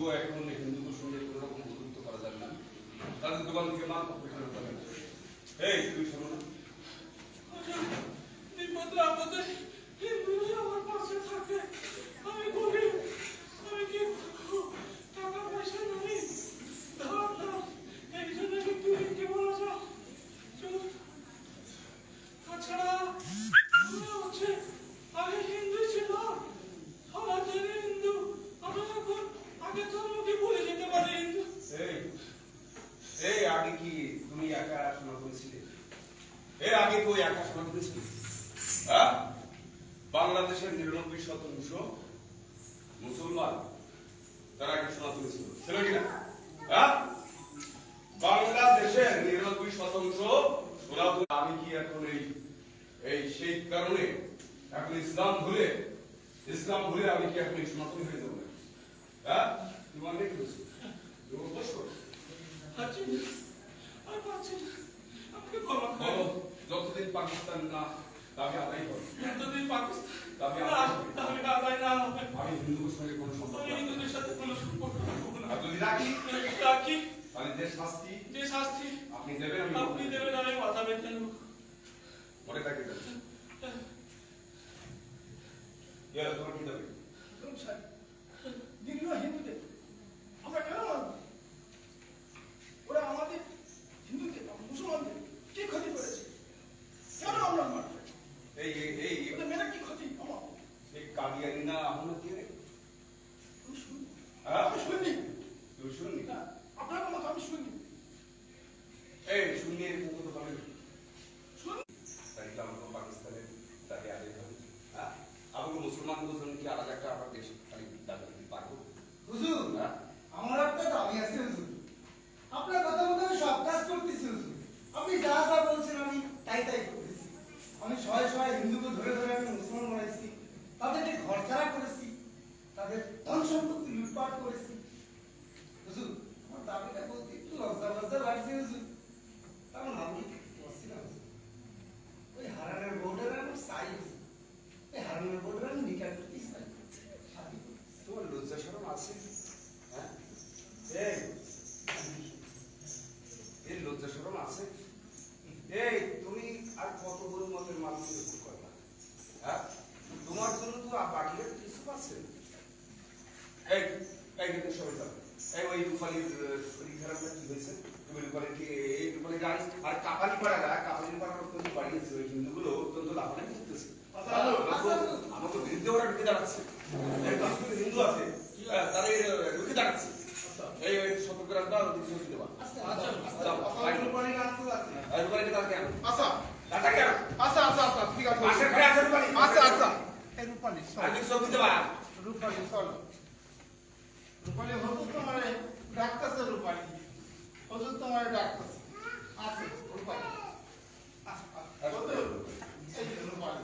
তবুও এখন হিন্দুদের সঙ্গে কোনো রকম বন্ধুত্ব করা যাবে না। তাদের দোকান থেকে মাল পত্র ফেরত দেবেন। এই তুই শোনো না, বিপদে আপদে হিন্দুরা আমার পাশে থাকে। আমি গরিব, আমি কি করবো? টাকা পয়সা নেই, ধার ধার, এই জন্য একটু লিখতে বলা যাও। তাছাড়া আমরা হচ্ছে আগে হিন্দু ছিলাম, সনাতনী হিন্দু। আমরা এখন আগে ধর্মকে ভুলে যেতে পারি হিন্দু। এই এই আগে কি তুমি একা সনাতনী ছিলে? এর আগে কই একা সনাতনী ছিল? হ্যাঁ, বাংলাদেশের 99% মুসলমান, তারা কি সনাতনী ছিল? ছিল কিনা? হ্যাঁ, বাংলাদেশের 99% সনাতনী। আমি কি এখন এই সেই কারণে এখন ইসলাম ভুলে আমি কি এখন সনাতনী হয়ে যাবো? হ্যাঁ, তুমি অনেক কিছু তুমি অভ্যাস করো। আর পাচ্ছি না, আমাকে ক্ষমা করো। যতদিন পাকিস্তান না দাবি আদায় করো, যতদিন পাকিস্তান দাবি আদায় না হবে, আমি হিন্দুদের সঙ্গে কোনো সম্পর্ক আমি হিন্দুদের সাথে কোনো সম্পর্ক রাখবো না। আর যদি রাখি তাহলে যে শাস্তি আপনি দেবেন আমি মাথা বেঁধে নেব। মনে থাকে যাচ্ছে তোমার কি দাবি? দিল্লি হিন্দুদের আমরা কেন মানব? ওরা আমাদের হিন্দুদের মুসলমানদের কি ক্ষতি করেছে? কেন আমরা মানব? এই মেয়েরা কি ক্ষতি আমার? এই কাদিয়ানি না আহমদ কে রে? আমি শুনি। তুই শুননি? আপনার মতো আমি শুনি। এই শুননি এরকম কথা বলেন শুনি। তাই আমাকে পাকিস্তানের দাবি আদায় হবে। হ্যাঁ, আমাকে মুসলমানদের জন্য কি আলাদা একটা আমার দেশ খালি দাবি দিতে পারবো? হুজুর, হ্যাঁ, আমার একটা দাবি আছে হুজুর। আপনার কথা মতো আমি সব কাজ করতেছি হুজুর। আপনি যা যা বলছেন আমি তাই করতেছি। আমি শয়ে হিন্দুকে ধরে আমি মুসলমান বানাইছি, তাদেরকে ঘর ছাড়া করেছি, তাদের ধন সম্পত্তি লুটপাট করেছি। হুজুর, আমার দাবিটা বলতে একটু লজ্জা লাগছে হুজুর। কারণ আমি বলছি না হুজুর, ওই হারানের বউটার আমি চাই হুজুর। ওই হারানের বউটার আমি নিকাশ করতেই চাই। তোমার লজ্জা শরম আছে? হ্যাঁ, এই লজ্জা শরম আছে? এই তুমি আর কত বড় মতের মানুষ করবা? হ্যাঁ, তোমার জন্য তো বাকিরা কিছু পাচ্ছে না। এই কিন্তু সবাই যাবে। ওই রূপালীর শরীর খারাপটা কি হয়েছে? তুমি রূপালীর কি এই রূপালী গান আর কাপালি পাড়ারা অত্যন্ত বাড়িয়েছে। ওই হিন্দুগুলো অত্যন্ত লাভান্বিত করতেছে। আমাকে বিরুদ্ধে ওরা ঢুকে দাঁড়াচ্ছে। হিন্দু আছে তারা ঢুকে দাঁড়াচ্ছে। এই শতগ্রামটা দেওয়া রূপালীকে তার কেন? টাকা কেন? ঠিক আছে। পাশের ঘরে আছে রূপালী। এই রূপালী আমি ছবি দেবা। রূপালী চলো। রূপালী হজুর তোমার ডাকতেছে। রূপালী হজুর তোমার ডাকতেছে। আছে রূপালী। এই যে রূপালী।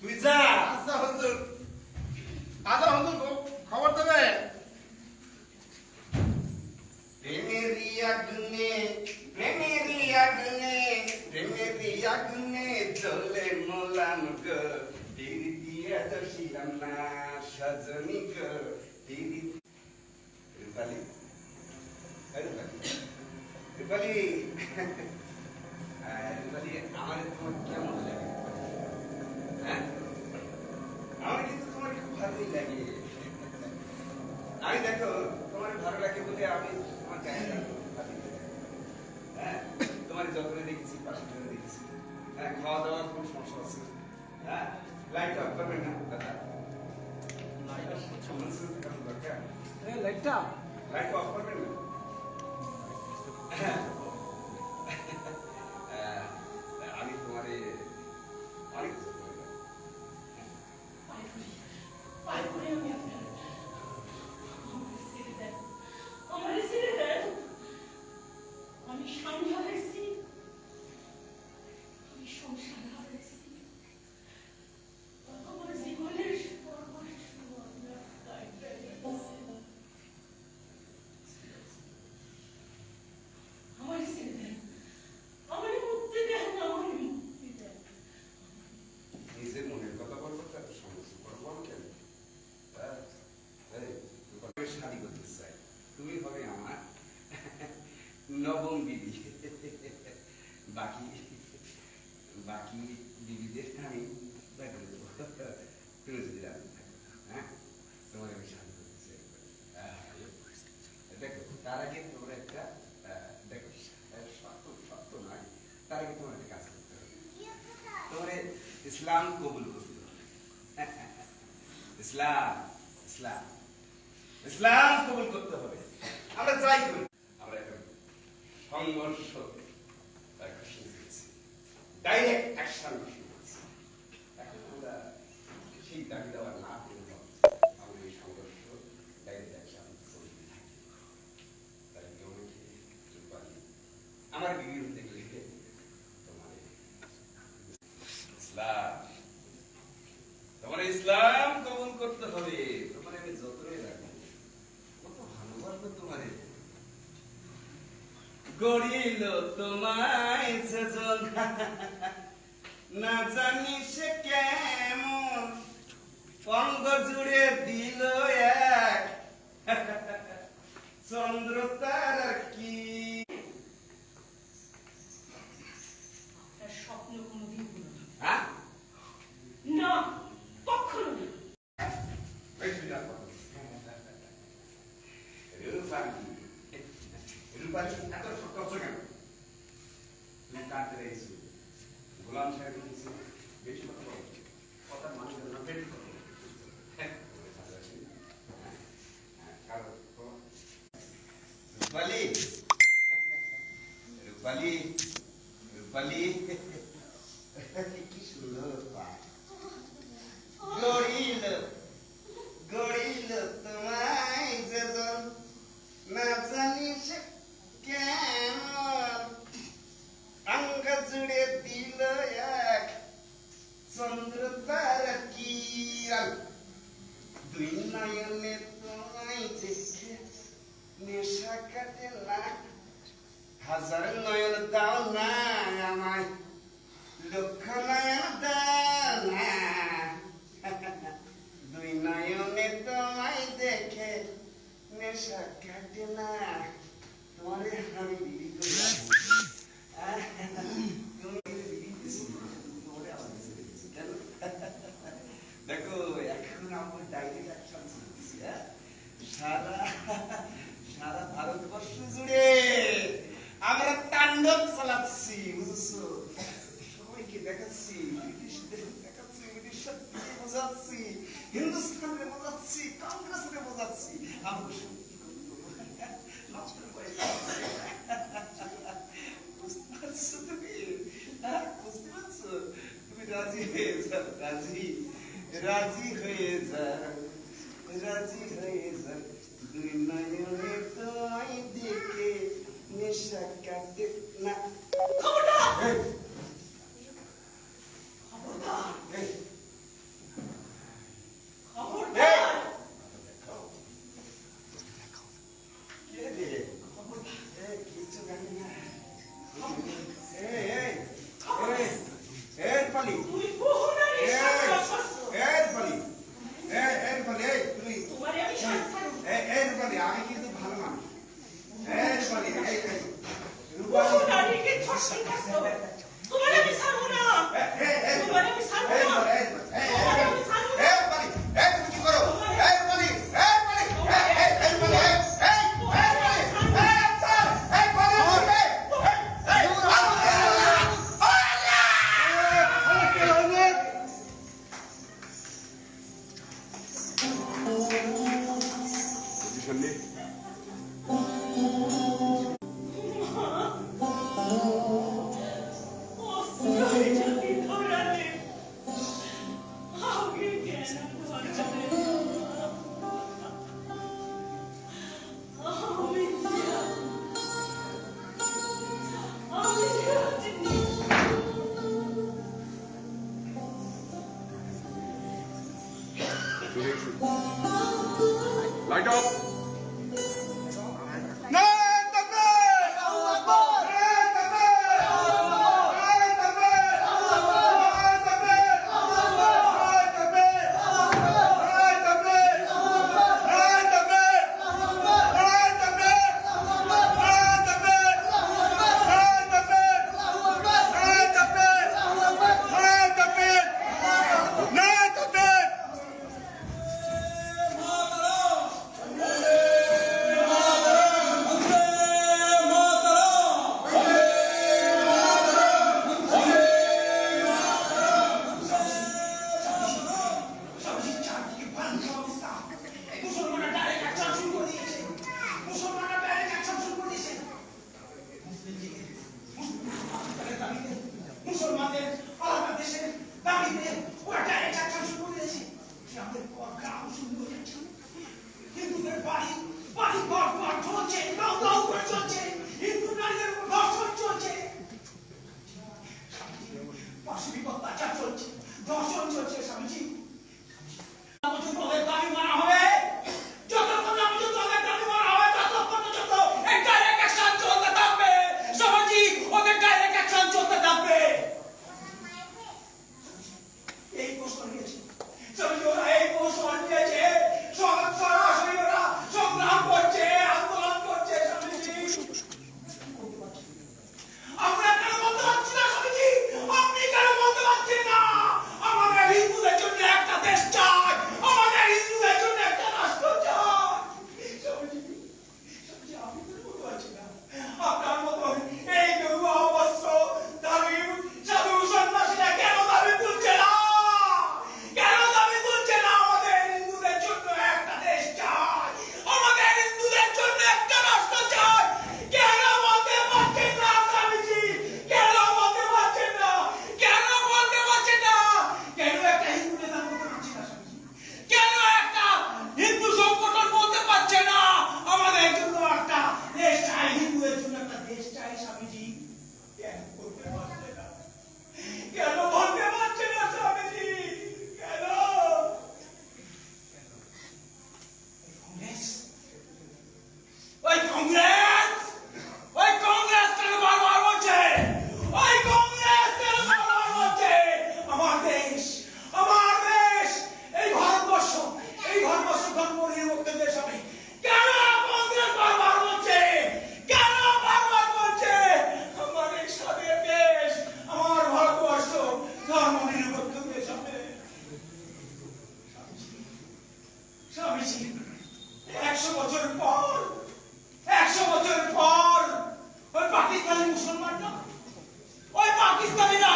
তুই যা। আচ্ছা হজুর, খবর দেবে। প্রেমেরই আগুনে জ্বলে মোলাম গো, তীর দিয়া দশিলাম না সজনী গো, তীর। রূপালী, রূপালী, আমার তোমার কেমন লাগে? হ্যাঁ, আমার কিন্তু তোমার খুব ভালোই লাগে। আমি দেখো তোমার ভালো লাগে বলে আমি তোমার গায়ে হ্যাঁ, তোমার যত্নে দেখেছি, পাশে ধরে দেখেছি। হ্যাঁ, খাওয়া দাওয়ার কোনো সমস্যা আছে? হ্যাঁ, লাইট অফ করবেন না দাদা। লাইট অফ করবেন না। আমি তোমার অনেক আমি স্বামী হারাইছি, আমি সংসার হারাইছি, আমার জীবনের সর্বস্ব নবম বিবি। বাকি বাকি বিবিদের আমি বাইরে দেবো। তুমি যদি রাজি থাকো, হ্যাঁ, তোমার আমি শান্ত করতে চাই। দেখো, তার আগে তোমার একটা দেখো, শর্ত নয়, তার আগে তোমার একটা কাজ করতে হবে। তোমার ইসলাম কবুল করতে হবে। ইসলাম ইসলাম ইসলাম কবুল করতে হবে। আমরা যাই করি, আমরা এখন সংঘর্ষ ডাইরেক্ট অ্যাকশন এখন আমরা সেই দাবি দেওয়া না করে আমরা এই সংঘর্ষ ডাইরেক্ট অ্যাকশন চলতে থাকি। তাই তোমাকে আমার বিবির দেখলে তোমার ইসলাম, তোমার ইসলাম কবুল করতে হবে। তোমার আমি যতই রাখবো, কত ভালোবাসবো তোমারে। গড়িল তোমায় সেজন, না জানি সে কেমন অঙ্গ জুড়ে দিল এক চন্দ্র তার কি। আপনার স্বপ্ন কোনোদিন হলো না। হ্যাঁ, না, কখনো না। গোলাম সাহেব বেশি কথা বলো, কথার মানুষ বেশি কথা বলো। রূপালী রূপালী রূপালী, কি সুন্দর পা। গড়িল গড়িল তোমায় যেজন, না জানি সে কেমন অঙ্গ জুড়ে দিল এক চন্দ্র তার কি। দুই নয়নে তোমায় দেখে নেশা কাটে না, হাজার নয়ন দাও না আমায়, লক্ষ নয়ন দাও না। দুই নয়নে তোমায় দেখে নেশা কাটে না, তোমারে আমি বিবি করলাম। দেখো, এখন আমার ডাইরেক্ট অ্যাকশন চলছে। সারা সারা ভারতবর্ষ জুড়ে আমরা তাণ্ডব চালাচ্ছি, বুঝছো? সবাইকে দেখাচ্ছি, ব্রিটিশদের দেখাচ্ছি, ব্রিটিশদের বোঝাচ্ছি, হিন্দুস্তানকে বোঝাচ্ছি, কংগ্রেসকে বোঝাচ্ছি আমরা নষ্ট করে বুঝতে পারছো তুমি? বুঝতে পারছো? তুমি রাজি হয়ে যাও, রাজি রাজি হয়ে যাও, রাজি হয়ে যাও। দুই নয়নে তোমায় দেখে নেশা কাটে না। খবরদার! এই, খবরদার! এই, খবরদার! কে রে? এই, কিচ্ছু জানি না। এই, এই, এই, এই, রূপালী, তুই বহু নারীর এই, সাথে অসহ্য। এই, রূপালী, এই, রূপালী, এই, তুমি, তোমারে আমি শান্তি দেব। এই, রূপালী, আমি কিন্তু ভালো মানুষ। এই, রূপালী, এই, বহু রূপালী, নারীকে ধর্ষণ করছো। তোমারে আমি ছাড়বো না। তোমারে আমি ছাড়বো না। তোমারে আমি ছাড়বো না। তুমি কি করো? এই, রূপালী, এই, রূপালী, এই, রূপালী, এই, অস্ত্রই যদি ধরালে, আগে কেন ধরালে? আমি রাজিনী। Light up! ওরা ডাইরেক্ট অ্যাকশন শুরু করে দিয়েছে যে আমাদের গ্রাম শুরু হয়ে যাচ্ছে হিন্দুদের বাড়ি বাড়ি ঘর ঘর চলছে দাও দাও করে চলছে হিন্দু নারীদের উপর ধর্ষণ চলছে পাশে অত্যাচার চলছে ধর্ষণ চলছে স্বামীজি পর্যন্ত ওদের দাবি মানা হবে যতক্ষণ না পর্যন্ত ওদের দাবি মানা হবে ততক্ষণ পর্যন্ত এই ডাইরেক্ট অ্যাকশন চলতে থাকবে স্বামীজি ওদের ডাইরেক্ট অ্যাকশন চলতে থাকবে এই প্রশ্ন নিয়েছে স্বামীজি ওরা এই প্রশ্ন নিয়েছে সরাসরি ওরা সংগ্রাম করছে আন্দোলন করছে স্বামীজি আমরা কেন বলতে পারছি না স্বামীজি আপনি কেন বলতে পারছেন না আমাদের হিন্দুদের জন্য একটা দেশ চাই আমাদের হিন্দুদের জন্য একটা রাষ্ট্র চাই স্বামীজি স্বামীজি আমি কেন বলতে পারছি না আপনার মতো এই গরুয়া অবশ্য দাবি সাধু সন্ন্যাসীরা কেন দাবি তুলছে না কেন দাবি তুলছে না আমাদের হিন্দুদের জন্য একটা দেশ চাই আমাদের হিন্দুদের জন্য একটা রাষ্ট্র চাই কেন বলতে পারছেন না স্বামীজি কেন বলতে পারছেন না কেন বলতে পারছেন না কেন একটা হিন্দু নেতা বলতে পারছেন না স্বামীজি কেন একটা হিন্দু সংগঠন বলতে পারছে না আমাদের জন্য একটা দেশ চাই হিন্দুদের জন্য একটা দেশ চাই স্বামীজি কেন বলতে পারছে না কেন বলতে পারছে না স্বামীজি কেন কংগ্রেস ওই কংগ্রেস কেন বারবার বলছে ওই কংগ্রেস কেন বারবার বলছে আমার দেশ এই ভারতবর্ষ ধর্ম নিরপেক্ষ দেশ হবে কেন কংগ্রেস বারবার বলছে কেন বারবার বলছে আমার এই স্বাধীন দেশ আমার ভারতবর্ষ ধর্ম নিরপেক্ষ দেশ হবে স্বামীজি 100 বছর পর ওই পাকিস্তানি মুসলমানরা ওই পাকিস্তানিরা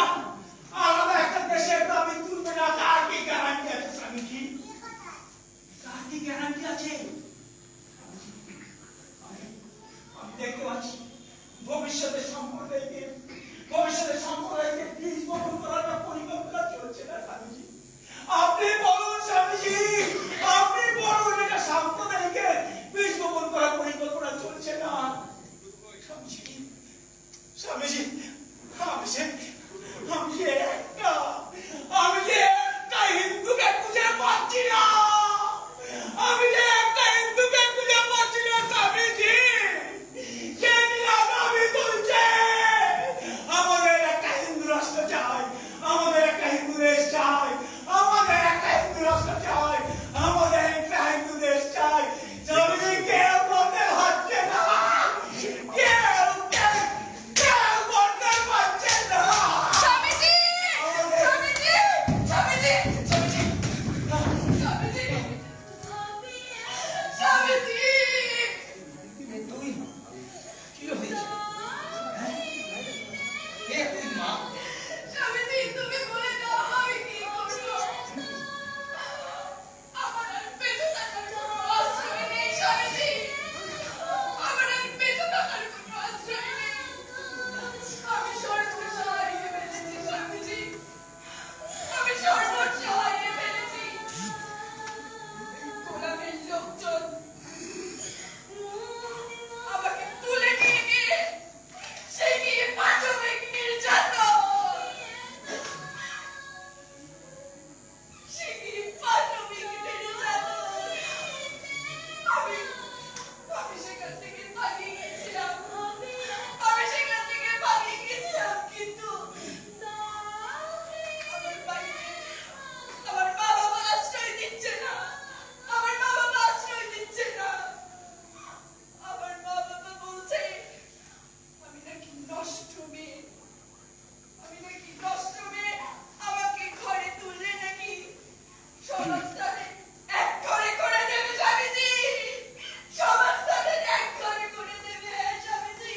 আলাদা একটা দেশের দাবি তুলবে না তার কি গ্যারান্টি আছে স্বামীজি তার কি গ্যারান্টি আছে আমি দেখতে পাচ্ছি ভবিষ্যতের সম্প্রদায়কে বীজ বপন করার পরিকল্পনা চলছে না স্বামীজি আপনি বলুন স্বামীজি আপনি বলুন এটা সাম্প্রদায়িকের বীজ বপন করার পরিকল্পনা চলছে না স্বামীজি আমি যে একটা হিন্দুকে খুঁজে পাচ্ছি না স্বামীজি সে নিয়ে দাবি তুলছে আমাদের একটা হিন্দু রাষ্ট্র চাই আমাদের একটা হিন্দু দেশ চাই আমাদের একটা হিন্দু রাষ্ট্র চাই আমাদের একটা হিন্দু দেশ চাই স্বামীজি কেউ বলতে পারছে না কেউ বলতে পারছে না স্বামীজি তুই কি হয়েছে কে তুই মা তুমি বলে দাও আমি কি করব আমার আর বেঁচে থাকার কোনো আশ্রয় নেই স্বামীজি আমার আর বেঁচে থাকার কোনো আশ্রয় নেই আমি সর্বস্ব হারিয়ে ফেলেছি স্বামীজি আমি সর্বস্ব হারিয়ে ফেলেছি গোলামের লোকজন আমাকে তুলে নিয়ে গিয়ে সে গিয়ে পাশবিক নির্যাতন আমি সেখান থেকে পালিয়ে গেছিলাম কিন্তু আমার বাড়িতে আমার মা বাবা আশ্রয় দিচ্ছে না আমার মা বাবা বলছে আমি নাকি নষ্ট মেয়ে আমাকে ঘরে তুললে নাকি সমাজটারে এক ঘরে করে দেবে স্বামীজি সমাজটারে এক ঘরে করে দেবে স্বামীজি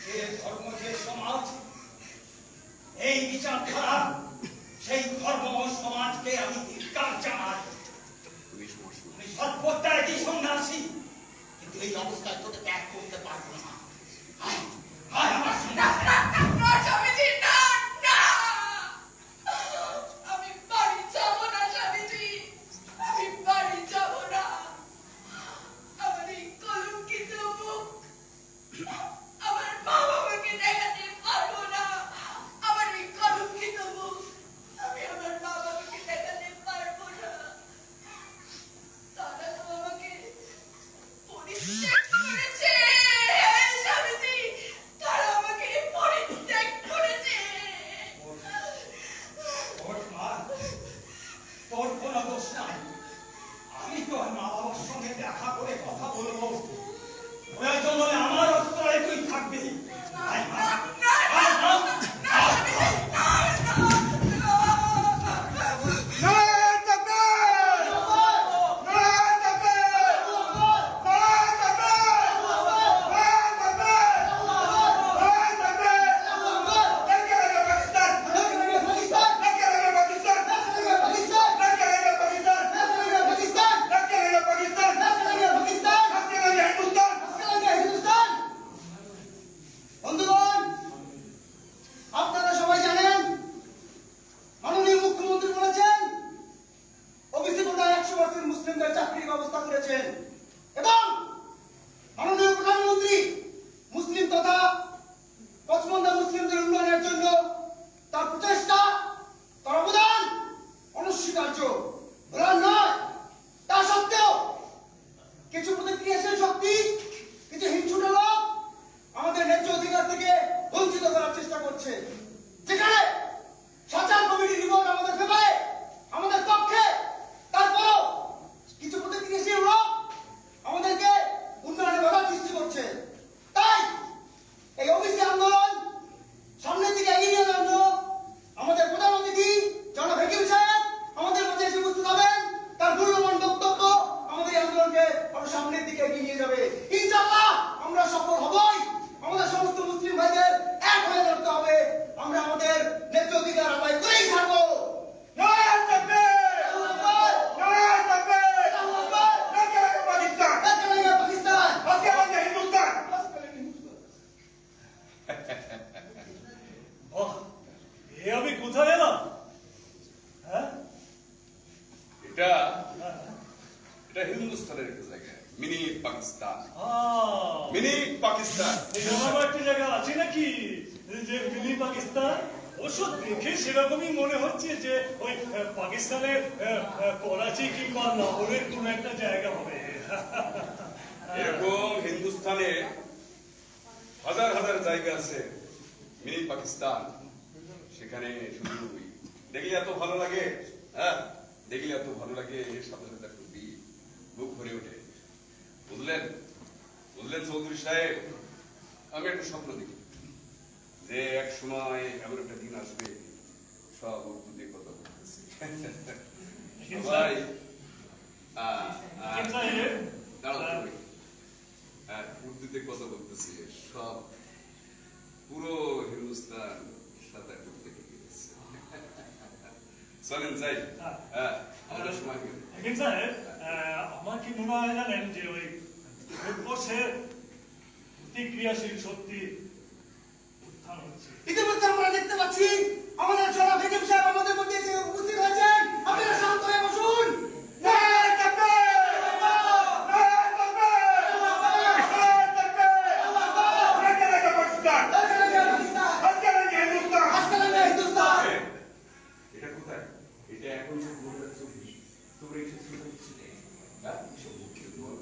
যে ধর্ম যে সমাজ এই বিচারধারা সেই ধর্ম ও সমাজকে আমি ধিক্কার জানাই আমি সর্বত্যাগী সন্ন্যাসী কিন্তু এই অবস্থায় তোকে ত্যাগ করতে পারবো না আয় আমার সঙ্গে ওহ, এ আমি কোথায় এলাম? হ্যাঁ? এটা এটা হিন্দুস্তানের একটা জায়গা, মিনি পাকিস্তান। মিনি পাকিস্তান। এরকম একটা জায়গা আছে নাকি যে মিনি পাকিস্তান? ওষুধ দেখে সেরকমই মনে হচ্ছে যে ওই পাকিস্তানের করাচি কিংবা লাহোরের কোন একটা জায়গা হবে। এরকম হিন্দুস্তানে হাজার হাজার জায়গা আছে, মিনি পাকিস্তান। সেখানে শুধু দেখলে এত ভালো লাগে, হ্যাঁ দেখলে এত ভালো লাগে, এর সাথে সাথে খুবই বুক ভরে ওঠে। বুঝলেন বুঝলেন চৌধুরী সাহেব, আমি একটা স্বপ্ন দেখি যে এক সময় এমন একটা দিন আসবে, সব উর্দু দিয়ে কথা বলতেছে সবাই। দাঁড়াও, উর্দুতে কথা বলতেছে সব, পুরো হিন্দুস্তান সাঁতার করতে গিয়েছে। চলেন যাই, হ্যাঁ আমাদের সময় গেল। হাকিম সাহেব, আমার কি মনে হয় জানেন যে ওই ভারতবর্ষের প্রতিক্রিয়াশীল শক্তি উত্থান হচ্ছে। ইতিমধ্যে আমরা দেখতে পাচ্ছি আমাদের জনাব হাকিম সাহেব আমাদের মধ্যে এসে উপস্থিত হয়েছেন। আপনারা শান্ত হয়ে বসুন। এটা কোথায়? এটা এখন সব মনে চব্বিশ, তোমরা এসে শুনে হচ্ছে, হ্যাঁ সব মুখে বল,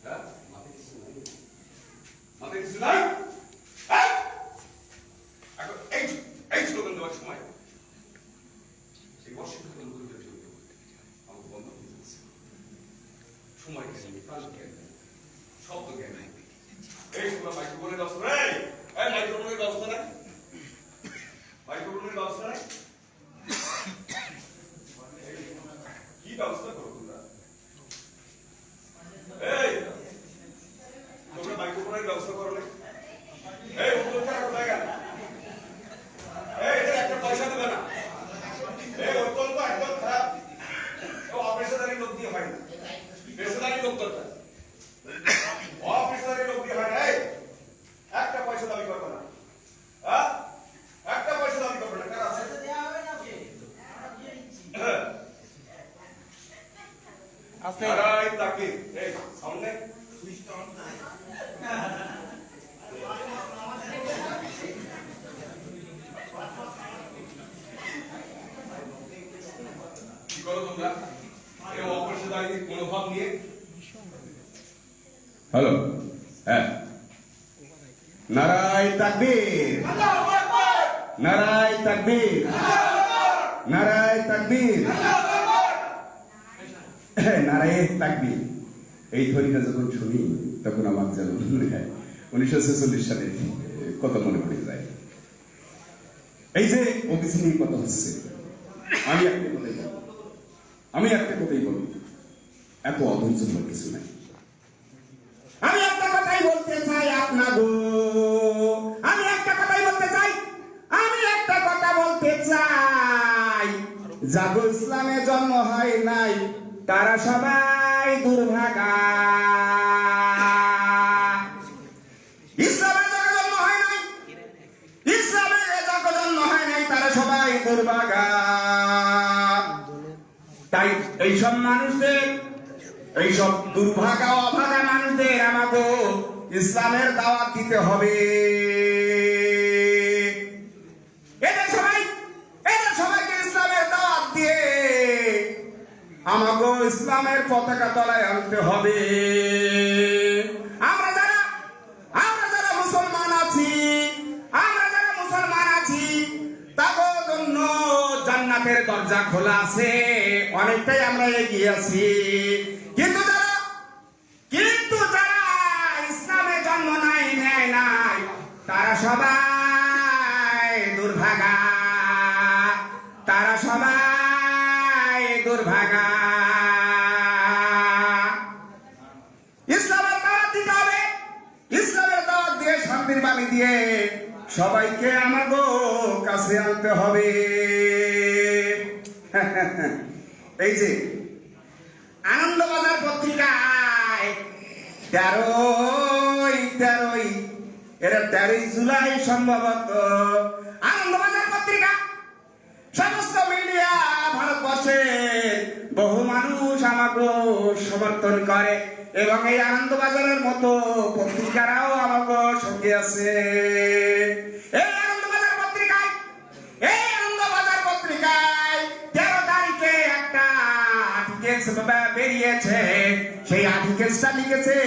হ্যাঁ মাথায় কিছু নাই, মাথায় কিছু নাই। এখন এই স্লোগান দেওয়ার সময় এই অশিক্ষিত লোকদের জন্য আমার বন্ধ হয়ে যাচ্ছে। সময় জ্ঞান, প্রাণ জ্ঞান, শব্দ জ্ঞান। এই তোমরা মাইক্রোফোনের ব্যবস্থা নাই, এই মাইক্রোফোনের ব্যবস্থা নাই, মাইক্রোফোনের ব্যবস্থা নাই, কি ব্যবস্থা করো তোমরা? এই তোমরা মাইক্রোফোনের ব্যবস্থা করো না? এই উত্তরটা কোথায় গেল? এই এটা একটা পয়সা দেবে না। এই অত্যন্ত একদম খারাপ, অপেশাদারি লোক দিয়ে হয় না, পেশাদারি লোক দরকার, অপেশাদারি লোক দিয়ে হয় না। এই একটা পয়সা দাবি করবে না, হ্যাঁ একটা পয়সা দাবি করবে না। কারা আছে? নারাই তাকে, এই সামনে কি করো তোমরা? এই অপেশাদারি মনোভাব নিয়ে। হ্যালো, হ্যাঁ নারাই তাকবীর, নারাই তাকবীর, নারাই তাকবীর, নারায়ে তাকবীর। এই ধ্বনিটা যখন শুনি তখন আমার যেন 1946 সালের কথা মনে পড়ে যায়। এই যে ওবিসি নিয়ে কথা হচ্ছে, আমি একটা কথাই বলি, এত অধৈর্য হওয়ার কিছু নাই। আমি একটা কথাই বলতে চাই আপনাগো, আমি একটা কথাই বলতে চাই, আমি একটা কথা বলতে চাই, যাগো ইসলামে জন্ম হয় নাই তারা সবাই দুর্ভাগা। ইসলামে যারা জন্ম হয় নাই, ইসলামে যারা জন্ম হয় নাই তারা সবাই দুর্ভাগা। তাই এইসব মানুষদের, এইসব দুর্ভাগা অভাগা মানুষদের আমাকে ইসলামের দাওয়াত দিতে হবে। এদের সবাইকে ইসলামের দাওয়াত দিয়ে আমাকে ইসলামের পতাকা তলায় আনতে হবে। আমরা যারা মুসলমান আছি তাদের জন্য জান্নাতের দরজা খোলা আছে, অনেকটাই আমরা এগিয়ে আছি। কিন্তু যারা ইসলামে জন্ম নেয় নাই তারা সবাই দুর্ভাগা, তারা সবাই দুর্ভাগা। ইসলামের দাওয়াত দিতে হবে, ইসলামের দাওয়াত দিয়ে শান্তির বাণী দিয়ে সবাইকে আমাগো কাছে আনতে হবে। এই যে আনন্দবাজার পত্রিকায় 13ই জুলাই সম্ভবত সমর্থন করে এবং এই আনন্দবাজারের মতো পত্রিকারাও আমাকে সঙ্গে আছে। এই আনন্দবাজার পত্রিকায় 13 তারিখে একটা আর্টিকেলস বেরিয়েছে। সেই আর্টিকেলসটা লিখেছে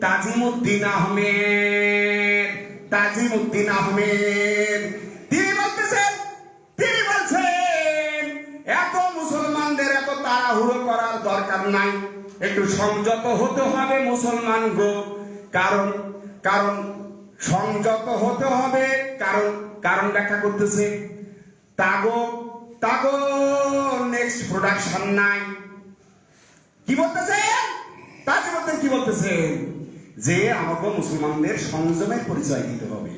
তাজিমউদ্দিন আহমেদ। তিনি বলছেন এত মুসলমানদের এত তাড়াহুড়ো করার দরকার নাই, একটু সংযত হতে হবে মুসলমান গো। কারণ সংযত হতে হবে, কারণ ব্যাখ্যা করতেছে তাগো নেক্সট প্রোডাকশন নাই। কি বলতেছে যে আমাকে মুসলমানদের সংযমের পরিচয় দিতে হবে।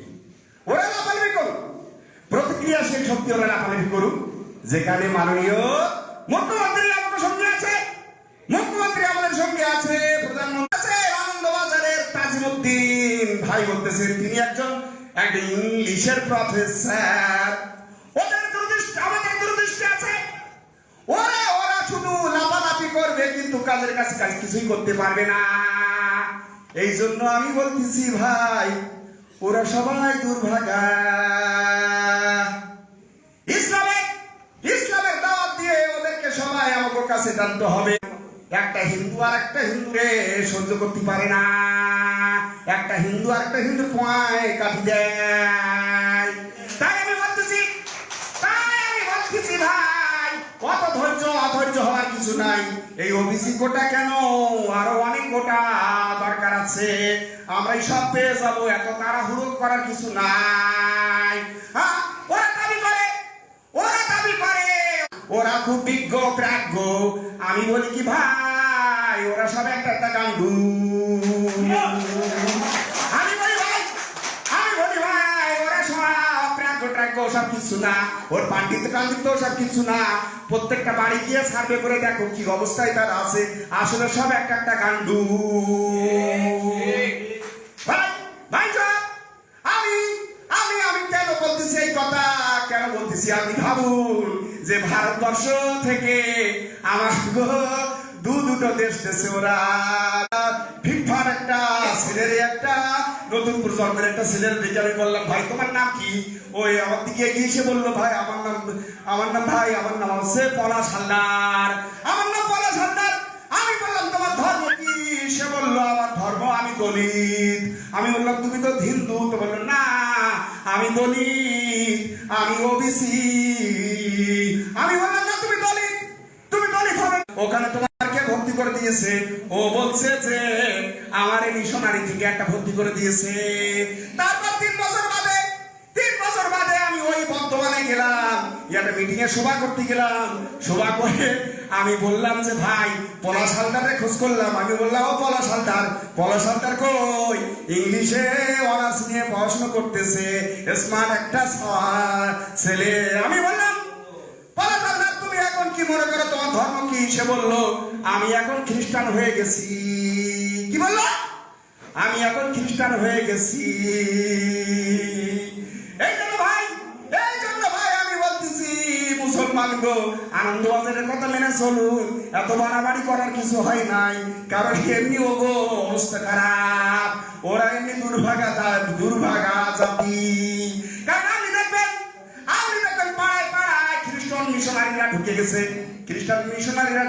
ওরা লাফালাফি করুক, প্রতিক্রিয়াশীল শক্তি ওরা লাফালাফি করুক। যেখানে মাননীয় মুখ্যমন্ত্রী আমাদের সঙ্গে আছে, প্রধানমন্ত্রী আছে, আনন্দবাজারের তাজিমউদ্দিন ভাই বলতেছেন তিনি একজন ইংলিশের প্রফেসর। আমাদের দূরদৃষ্টি আছে। ওরা শুধু লাফালাফি করবে কিন্তু কাজের কাছে কাজ কিছুই করতে পারবে না। এই জন্য আমি বলতেছি ভাই, ওরা সবাই দুর্ভাগা। ইসলামের দাওয়াত দিয়ে ওদেরকে সবাই আমার কাছে টানতে হবে। একটা হিন্দু আর একটা হিন্দুরে সহ্য করতে পারে না। একটা হিন্দু আর একটা হিন্দু পোয়ায় কাটি দেয়। তাই আমি বলতেছি ভাই, কত অধৈর্য হওয়ার কিছু নাই। এই ওবিসি কোটা কেন, আরো অনেক কোটা দরকার আছে। আমরাই সব পেয়ে যাবো, এত তাড়াহুড়ো করার কিছু নাই। ওরা দাবি করে ওরা খুব বিজ্ঞ প্রাজ্ঞ। আমি বলি কি ভাই, ওরা সব একটা গান্ডু। আমি বলি ভাই ওরা সব প্রাজ্ঞ সব কিছু না, ওর পাণ্ডিত্য সব কিছু না। প্রত্যেকটা বাড়ি গিয়ে সার্ভে করে দেখো কি অবস্থায় তারা আছে। আসলে সব একটা গান্ডু। ভাই আমি কেন বলতেছি এই কথা, কেন বলতেছি আপনি ভাবুন যে ভারতবর্ষ থেকে আমার দুটো দেশ দেশে ওরা ফিটফাট একটা নতুন প্রজন্মের একটা ছেলের দিকে আমি বললাম ভাই তোমার নাম কি? ওই আমার দিকে এগিয়ে এসে বললো ভাই আমার নাম হচ্ছে পলাশ হালদার। আমি বললাম তোমার ধর্ম কি? সে বললো আমার ধর্ম আমি দলিত। আমি বললাম তুমি তো হিন্দু। তো বললো না আমি দলিত, আমি ওবিসি। আমি বললাম না তুমি দলিত হবে। ওখানে তোমাকে ভর্তি করে দিয়েছে। ও বলছে যে আমার এই মিশনারি থেকে একটা ভর্তি করে দিয়েছে। তারপর 3 বছর বাদে আমি ওই বর্ধমানে গেলাম, একটা মিটিং এ সভা করতে গেলাম। সভা করে আমি বললাম যে ভাই পলাশ হালদারের খোঁজ করলাম। আমি বললাম ও পলাশ হালদার কই? ইংলিশে অনার্স নিয়ে পড়াশোনা করতেছে, স্মার্ট একটা ছেলে। আমি বললাম পলাশ হালদার তুমি এখন কি মনে করো, তোমার ধর্ম কি? সে বললো আমি এখন খ্রিস্টান হয়ে গেছি। কি বললো? আমি এখন খ্রিস্টান হয়ে গেছি। এই জন্য ভাই আমি বলতেছি মুসলমান গো, আনন্দবাজারের কথা মেনে চলুন। এত বাড়াবাড়ি করার কিছু হয় নাই, কারণ এমনি ওগো অবস্থা খারাপ। ওরা এমনি দুর্ভাগা জাতি। কারণ আপনি দেখবেন পাড়ায় খ্রিস্টান মিশনারিরা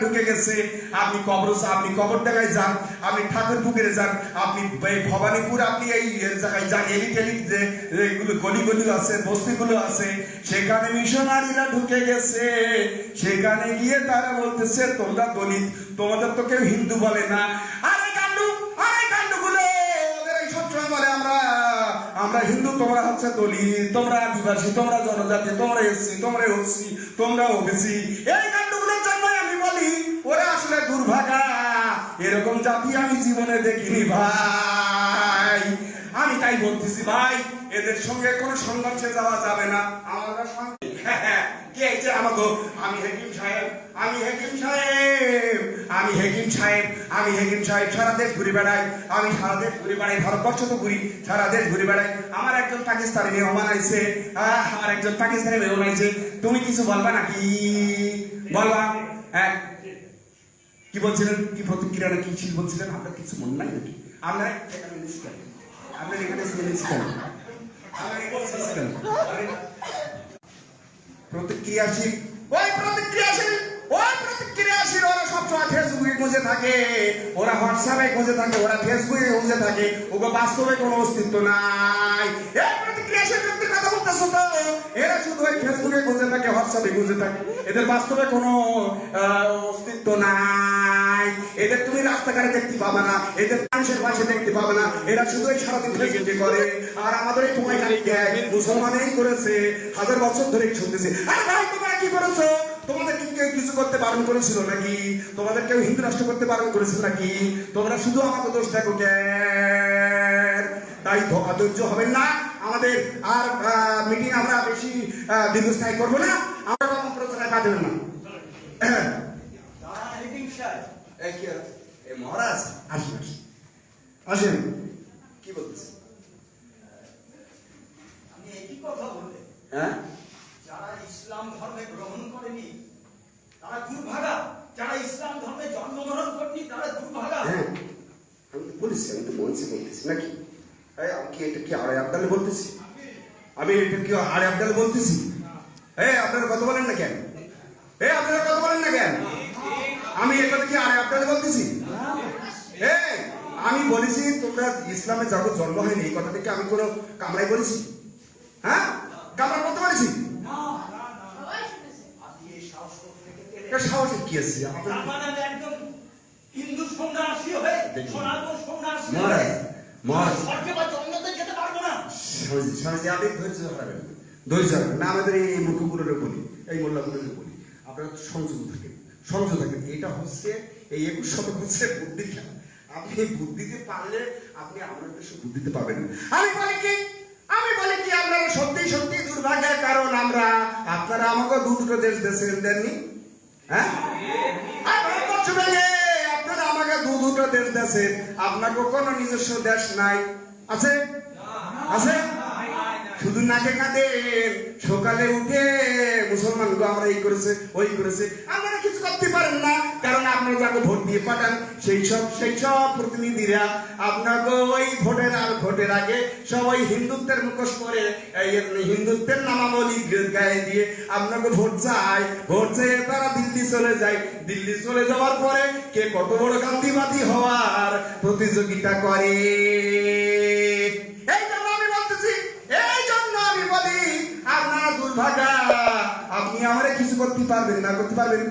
ঢুকে গেছে। আপনি কবর দেখায় যান, আপনি ঠাকুর পুকুরে যান, আপনি ভবানীপুর, আপনি এই জায়গায় যান, এলিট যে গলি আছে, বস্তিগুলো আছে, সেখানে মিশনারিরা ঢুকে গেছে। সেখানে গিয়ে তারা বলতেছে তোমরা দলিত, তোমাদের তো কেউ হিন্দু বলে না। আরে কাণ্ডগুলো ওদের এই সবসময় বলে আমরা হিন্দু, তোমরা হচ্ছে দলিত, তোমরা আদিবাসী, তোমরা জনজাতি, তোমরা এসসি, তোমরা ওসি, তোমরা ওবিসি। এই কাণ্ডগুলোর জন্য আমি বলি ওরা আসলে দুর্ভাগা। এরকম জাতি আমি জীবনে দেখিনি ভাই। আমি তাই বলতেছি ভাই, এদের সঙ্গে কোনো সংঘর্ষে যাওয়া যাবে না। আমরা আমি হেকিম সাহেব সারা দেশ ঘুরে বেড়াই। ভারতবর্ষ তো ঘুরি, সারা দেশ ঘুরে বেড়াই। আমার একজন পাকিস্তানি মেহমান আইছে, তুমি কিছু বলবা নাকি? বলবা? কি বলছিলেন, কি প্রতিক্রিয়া না কি ছিল বলছিলেন? আপনার কিছু মনে নাই নাকি? আপনারা এখানে এসেছিলেন, আপনারা এখানে এসেছিলেন, আপনারা এখানে এসেছিলেন। প্রতিক্রিয়াশীল, ওই প্রতিক্রিয়াশীল, ওই প্রতিক্রিয়াশীল ওরা সবসময় ফেসবুকে খুঁজে থাকে, ওরা হোয়াটসঅ্যাপে খুঁজে থাকে, ওরা ফেসবুকে খুঁজে থাকে, ওকে বাস্তবে কোনো অস্তিত্ব নাই। এই প্রতিক্রিয়াশীল ব্যক্তির কথা বলতেছো তো, এরা শুধু ওই ফেসবুকে খুঁজে থাকে, হোয়াটসঅ্যাপে খুঁজে থাকে, এদের বাস্তবে কোনো অস্তিত্ব নাই। এদের তুমি রাস্তাঘাটে দেখতে পাবে না, এদের মানুষের পাশে দেখতে পাবে না, এরা শুধু এই সারাদিন ফেসবুকে করে। আর আমাদের এই তোমায় কাটি দেয়, মুসলমানেই করেছে, 1000 বছর ধরে শুনতেছে। আরে ভাই তোমরা কি করেছো? তোমাদের কি কেউ কিছু করতে বারণ করেছিল নাকি? তোমাদের কেউ হিন্দু রাষ্ট্র করতে বারণ করেছিল নাকি? তোমরা শুধু আমাকে দোষ দেখো কেন? তাই ধৈর্য হবেন না আমাদের। আর মিটিং আমরা বেশি দীর্ঘস্থায়ী করবো না, আমরা কোনো প্রচারে পা দেবেন না। মহারাজ আসেন, আসেন, কি বলতেছে? আমি একই কথা বললে, হ্যাঁ, যারা ইসলাম ধর্মে গ্রহণ করেনি তারা দুর্ভাগা, যারা ইসলাম ধর্মে জন্মগ্রহণ করেনি তারা দুর্ভাগা। হ্যাঁ, আমি তো বলেছি, আমি তো বলছি নাকি? আমি কি এটা কি আড়াই আবদালে বলতেছি? আমি এটা কি আড়াই আবদালে বলতেছি? আপনারা কথা বলেন না কেন? আপনারা কথা বলেন না কেন? আমি এটা কি আড়াই আবদালে বলতেছি? আমি বলেছি তোমরা ইসলামে যাবো জন্ম হয়নি, এই কথাটা কি আমি কোনো কামড়াই বলেছি? হ্যাঁ, কামড়া করতে পারেছি? আপনি এই সাহস করতে পেরে সাহসের কি আছে? মানে একদম হিন্দু সন্ন্যাসী হয়ে সনাতন সন্ন্যাসী মহারাজ, মহারাজ, স্বর্গে বা জন্মতে যেতে পারবো না। স্বামীজি আপনি ধৈর্য হারাবেন না, ধৈর্য হারাবেন না। আমাদের এই মুখগুলোরে বলি, এই মোল্লাগুলোরে বলি, আপনারা সংযত থাকেন, সংযত থাকেন। এটা হচ্ছে এই 21 শতক হচ্ছে বুদ্ধির খেলা। আপনি বুদ্ধিতে পারলে আপনি আমার দেশে বুদ্ধিতে পাবেন না। আমি বলি কি আপনারা সত্যি সত্যি দুর্ভাগ্যের কারণ আমরা, আপনারা আমাকে দুটো দেশ দেননি। হ্যাঁ, আপনারা আমাকে দুটো দেশ দেন, আপনাকে কোনো নিজস্ব দেশ নাই, আছে? আছে? শুধু নাকে কাঁদেন, সকালে উঠে মুসলমান আমরা এই করেছে ওই করেছে, আপনারা কিছু করতে পারেন না, কারণ আপনারা যাকে ভোট দিয়ে পাঠান সেই সব প্রতিনিধিরা আপনাকে ওই ভোটের আগে সবাই হিন্দুত্বের মুখোশ পরে হিন্দুত্বের নামাবলী গায়ে দিয়ে আপনাকে ভোট চেয়ে তারা দিল্লি চলে যায়। দিল্লি চলে যাওয়ার পরে কে কত বড় গান্ধীবাদী হওয়ার প্রতিযোগিতা করে। আপনারা দুর্ভাগা, আপনি আমারে কিছু করতে পারবেন না, করতে পারবেন?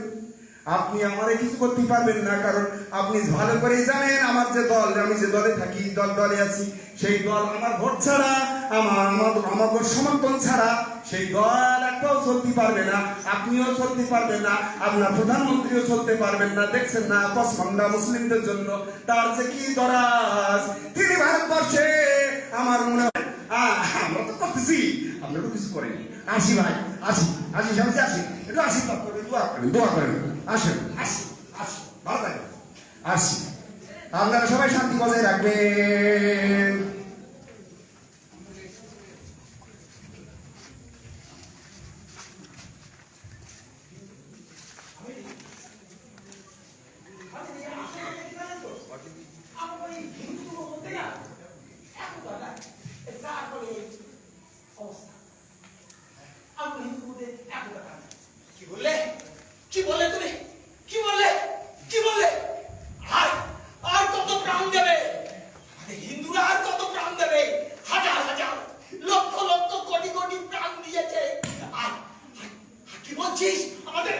আপনি আমারে কিছু করতে পারবেন না, কারণ আপনি ভালো করেই জানেন আমার যে দল, আমি যে দলে থাকি, দলে আছি, সেই দল আমার ভোট ছাড়া, আমার সমর্থন ছাড়া সেই দল একটাও চলতে পারবে না। আপনিও চলতে পারবেন না, আপনার প্রধানমন্ত্রীও চলতে পারবেন না। দেখছেন না পছন্দা মুসলিমদের জন্য তার যে কি দরাজ। তিনি ভারতবর্ষে আমার মনে হয় আমরা তো করতেছি, আপনারা কিছু করেন। আসি ভাই, আসি স্বামীজি, আসি একটু আশীর্বাদ করেন, দোয়া করেন, আসেন, আসি ভালো থাকবেন, আসি। আপনারা সবাই শান্তি বজায় রাখবেন। কি বললে তুমি? কি বললে? আর কত প্রাণ দেবে? হিন্দুরা আর কত প্রাণ দেবে? হাজার হাজার লক্ষ লক্ষ কোটি কোটি প্রাণ দিয়েছে। আর কি বলছিস? আমাদের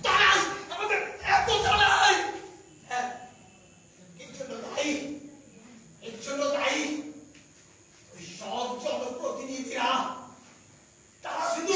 তারাই, আমাদের এত তারাই। হ্যাঁ, এর জন্য দায়ী ওই সব জনপ্রতিনিধিরা। তারা শুধু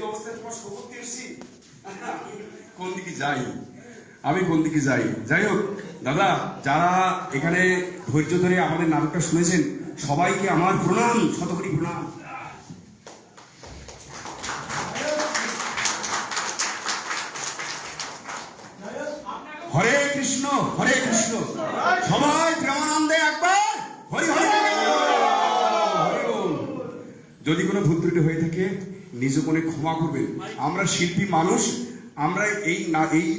অবস্থায় তোমার শো করতে এসেছি। কোন দিকে যাই আমি, কোন দিকে যাই? যাই হোক দাদা, যারা এখানে ধৈর্য ধরে আমাদের নাটকটা শুনেছেন সবাইকে আমার প্রণাম, শতকোটি প্রণাম। হরে কৃষ্ণ, হরে কৃষ্ণ। সবাই প্রেমানন্দে একবার হরি হরি বল। যদি কোনো ভুল ত্রুটি হয়ে থাকে নিজ মনে ক্ষমা করবেন। আমরা শিল্পী মানুষ, আমরা এই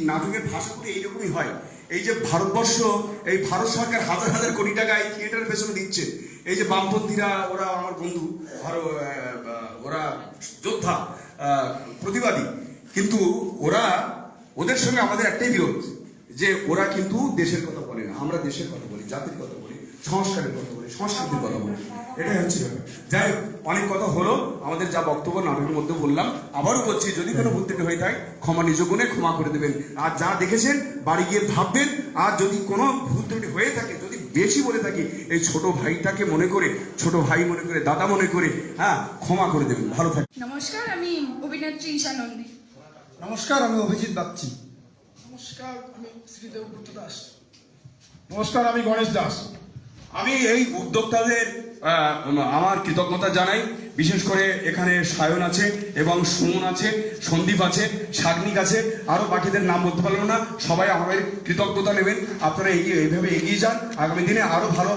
নাটকের ভাষাগুলো এইরকমই হয়। এই যে ভারতবর্ষ, এই ভারত সরকার হাজার হাজার কোটি টাকা এই থিয়েটারের পেছনে দিচ্ছে। এই যে বামপন্থীরা, ওরা আমার বন্ধু, ওরা যোদ্ধা, প্রতিবাদী, কিন্তু ওদের সঙ্গে আমাদের একটাই বিরোধ, যে ওরা কিন্তু দেশের কথা বলে না। আমরা দেশের কথা বলি, জাতির কথা বলি, সংস্কারের কথা বলি, সংস্কৃতির কথা বলি। এটাই হচ্ছে ব্যাপার। যাই হোক, অনেক কথা হলো, আমাদের যা বক্তব্য নাটকের মধ্যে বললাম। আবারও বলছি, যদি কোনো ভুল ত্রুটি হয়ে থাকে ক্ষমা নিজ গুণে ক্ষমা করে দেবেন। আর যা দেখেছেন বাড়ি গিয়ে ভাববেন। আর যদি কোনো ভুল ত্রুটি হয়ে থাকে, যদি বেশি বলে থাকি, এই ছোট ভাইটাকে মনে করে, ছোট ভাই মনে করে, দাদা মনে করে, হ্যাঁ, ক্ষমা করে দেবেন। ভালো থাকবেন। নমস্কার, আমি অভিনেত্রী ঈশা নন্দী। নমস্কার, আমি অভিজিৎ বাগচি। নমস্কার, আমি শ্রীদেব গুপ্ত দাস। নমস্কার, আমি গণেশ দাস। আমি এই উদ্যোক্তাদের আমার কৃতজ্ঞতা জানাই। বিশেষ করে এখানে সায়ন আছে এবং সুমন আছে, সন্দীপ আছে, সাগ্নিক আছে, আরো বাকিদের নাম বলতে পারলাম না। সবাই আমাদের কৃতজ্ঞতা নেবেন। আপনারা এইভাবে এগিয়ে যান, আগামী দিনে আরো ভালো